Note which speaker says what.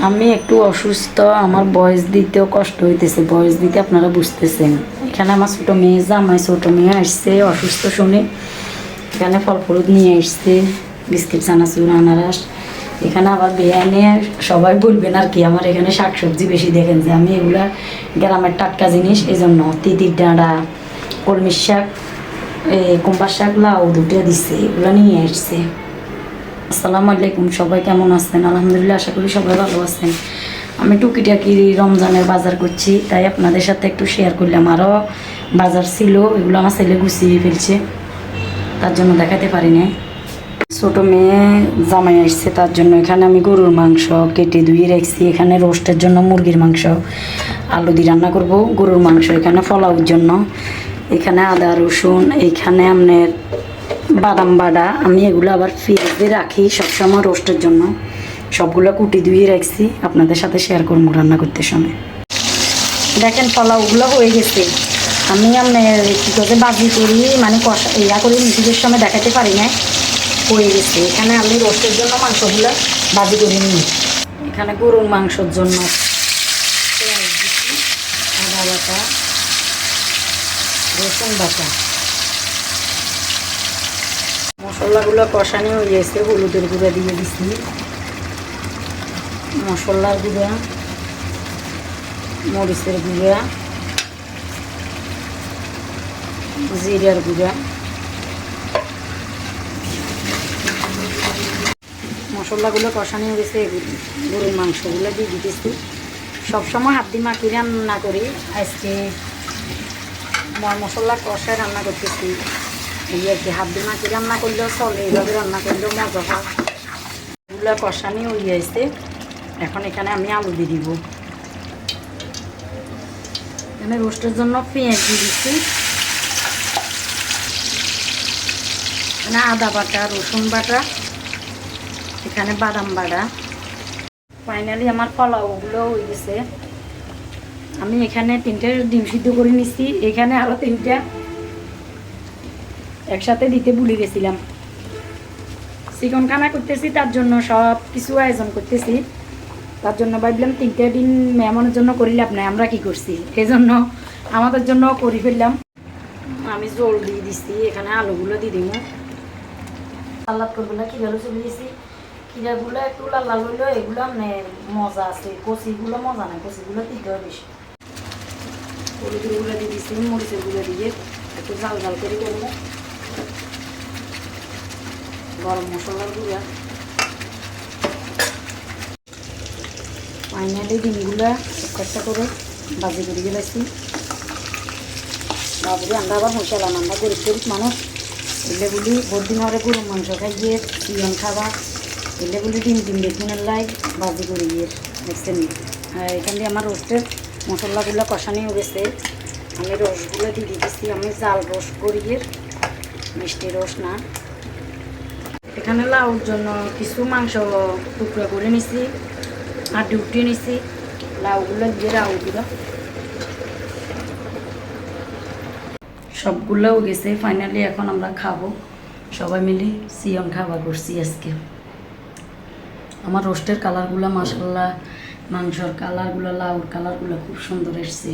Speaker 1: আমি একটু অসুস্থ, আমার বয়স দিতেও কষ্ট হইতেছে, বয়স দিতে আপনারা বুঝতেছেন। এখানে আমার ছোটো মেয়ে জামাই ছোটো মেয়ে আসছে অসুস্থ শুনে, এখানে ফল ফলুদ নিয়ে আসছে, বিস্কিট চানাচুর আনারস। এখানে আবার বিরিয়ানি সবাই বলবেন আর কি, আমার এখানে শাকসবজি বেশি দেখেন যে আমি এগুলা গ্রামের টাটকা জিনিস, এই জন্য তিতির ডাঁড়া, কলমির শাক, কুমড়ার শাক, লাউ দুটো দিচ্ছে, এগুলো নিয়ে আসছে। আসসালামু আলাইকুম, সবাই কেমন আছেন? আলহামদুলিল্লাহ, আশা করি সবাই ভালো আছেন। আমি টুকিটাকি রমজানের বাজার করছি, তাই আপনাদের সাথে একটু শেয়ার করলাম। আরও বাজার ছিল, এগুলো আমার ছেলে গুছিয়ে ফেলছে, তার জন্য দেখাতে পারি না। ছোটো মেয়ে জামাই আসছে, তার জন্য এখানে আমি গরুর মাংস কেটে ধুয়ে রাখছি। এখানে রোস্টের জন্য মুরগির মাংস আলু দিয়ে রান্না করব, গরুর মাংস এখানে পোলাওর জন্য, এখানে আদা রসুন, এইখানে আপনার বাদাম বাটা। আমি এগুলো আবার ফ্রিজে রাখি সবসময় রোস্টের জন্য, সবগুলো কুটি ধুয়ে রাখছি, আপনাদের সাথে শেয়ার করবো রান্না করতে সময়। দেখেন পোলাওগুলো হয়ে গেছে। আমি আপনার কী করে বাজি করি, মানে কষা ইয়া করি, মিটিংয়ের সময় দেখাতে পারি না, হয়ে গেছে। এখানে আমি রোস্টের জন্য মাংসগুলো বাজি করে নিই। এখানে গরুর মাংসর জন্য পেঁয়াজ দিচ্ছি, আদা বাটা, রসুন বাটা, মশলাগুলো কষানি হয়ে গেছে। হলুদের গুঁড়া দিয়ে দিচ্ছি, মশলার গুঁড়া, মরিচের গুঁড়া, জিরার গুঁড়া। মশলাগুলো কষানি হয়ে গেছে, গরুর মাংসগুলো দিয়ে দিতেছি। সবসময় হাত দিয়ে মাখিয়ে রান্না করি, আজকে মশলা কষায় রান্না করতেছি। এই আর কি, হাত দিয়ে মাখিয়ে রান্না করলেও চলে, এইভাবে রান্না করলেও মজা হয়। এগুলো কষানি হয়ে গেছে, এখন এখানে আমি আলু দিয়ে দিব। এখানে রোস্টের জন্য পেঁয়াজ দিয়ে দিচ্ছি, এখানে আদা বাটা, রসুন বাটা, এখানে বাদাম বাটা। ফাইনালি আমার পোলাওগুলো হয়ে গেছে। আমি এখানে 3টে ডিম সিদ্ধ করে নিচ্ছি, এখানে আরও 3টা একসাথে দিতে ভুলে গেছিলাম। চিকন খানা করতেছি, তার জন্য সব কিছু আয়োজন করতেছি, তার জন্য ভাবলাম 3টে ডিম মেহমানের জন্য করি লাভ নাই, আমরা কি করছি, এই জন্য আমাদের জন্য করে ফেললাম। আমি জল দিয়ে দিচ্ছি, এখানে আলুগুলো দিয়ে দিব। সালাদ করবো না, কীভাবে চলে দিয়েছি, কিরাগুলো একটু লাল লাল হইলো, এগুলো মানে মজা আছে, কচিগুলো মজা নাই, কচিগুলো দিতে হয় বেশি। হলুদের গুঁড়ো দিয়ে দিচ্ছি, মরিচের গুঁড়ো দিয়ে একটু ঝাল ঝাল করে করবো। গরম মশলার গুঁড়া। ফাইনালি ডিমগুলো একটা করে ভাজি করে গেলেছি। বাবুরে আমরা আবার মশলাম, আমরা গরিব গরিব মানুষ, এলেগুলি ভোরদিন হরে গরুর মাংস খাই গিয়ে চিকন খাবা, এলেগুলি ডিম বেগুনের লাই ভাজি করে গিয়ে দেখছেন। আর এখান দিয়ে আমার রোস্টের মশলাগুলো কষানি হয়ে গেছে, আমি রসগুলো দিয়ে দিতেছি। আমি জাল রস করি গিয়ে, মিষ্টি রস না। এখানে লাউর জন্য কিছু মাংস টুকরা করে নিছি আর উঠিয়ে নিছি, লাউগুলো দিয়ে লাউগুলো সবগুলোও গেছে। ফাইনালি এখন আমরা খাবো সবাই মিলে, সিয়ন খাবার করছি আজকে। আমার রোস্টের কালারগুলো মাশাআল্লাহ, মাংসর কালারগুলো, লাউর কালারগুলো খুব সুন্দর এসছে।